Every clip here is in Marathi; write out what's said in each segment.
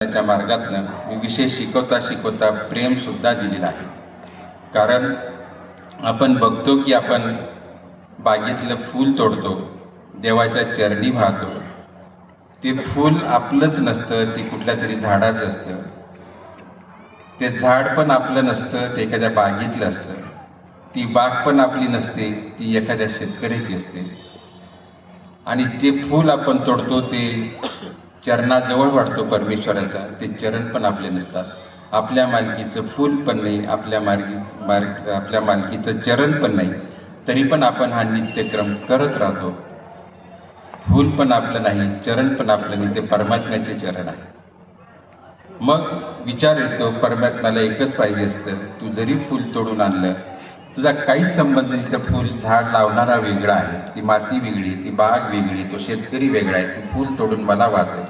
त्याच्या मार्गातनं मी विषय शिकवता शिकवता प्रेम सुद्धा दिलेलं आहे. कारण आपण बघतो की आपण बागेतलं फूल तोडतो, देवाच्या चरणी वाहतो. ते फूल आपलंच नसतं, ते कुठल्या तरी झाडाचं असतं. ते झाड पण आपलं नसतं, ते एखाद्या बागेतलं असतं. ती बाग पण आपली नसते, ती एखाद्या शेतकऱ्याची असते. आणि ते फूल आपण तोडतो, ते चरणाजवळ वाढतो परमेश्वराचा, ते चरण पण आपले नसतात. आपल्या मालकीचं फूल पण नाही, आपल्या मालकीचं चरण पण नाही, तरी पण आपण हा नित्यक्रम करत राहतो. फूल पण आपलं नाही, चरण पण आपलं नाही, ते परमात्म्याचे चरण आहे. मग विचार येतो, परमात्म्याला एकच पाहिजे असतं, तू जरी फूल तोडून आणलं, तुझा काहीच संबंध नाही. त्या फूल झाड लावणारा वेगळा आहे, ती माती वेगळी, ती बाग वेगळी, तो शेतकरी वेगळा आहे. तू फूल तोडून मला वाहतोय,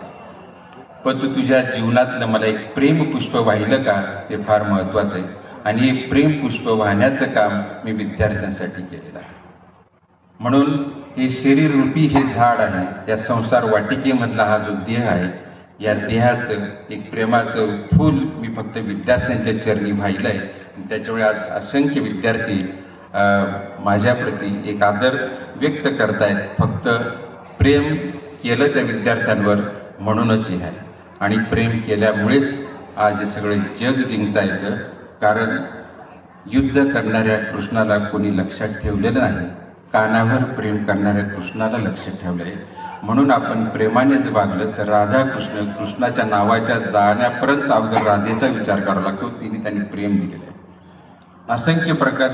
पण तू तुझ्या जीवनातलं मला एक प्रेमपुष्प वाहिलं का, ते फार महत्त्वाचं आहे. आणि हे प्रेमपुष्प वाहण्याचं काम मी विद्यार्थ्यांसाठी केलेलं आहे. म्हणून हे शरीररूपी हे झाड आहे, या संसार वाटिकेमधला हा जो देह आहे, या देहाचं एक प्रेमाचं फूल मी फक्त विद्यार्थ्यांच्या चरणी वाहिलं आहे. त्याच्यामुळे आज असंख्य विद्यार्थी माझ्याप्रती एक आदर व्यक्त करतायत. फक्त प्रेम केलं त्या विद्यार्थ्यांवर म्हणूनच हे आहे. आणि प्रेम केल्यामुळेच आज हे सगळं जग जिंकता येतं. कारण युद्ध करणाऱ्या कृष्णाला कोणी लक्षात ठेवलेलं नाही, कानावर प्रेम करणाऱ्या कृष्णाला लक्षात ठेवलं आहे. म्हणून आपण प्रेमानेच वागलं तर राधाकृष्ण, कृष्णाच्या नावाच्या जाण्यापर्यंत अगोदर राधेचा विचार करावा लागतो. तिने त्यांनी प्रेम दिलेलं आहे. असंख्य प्रकार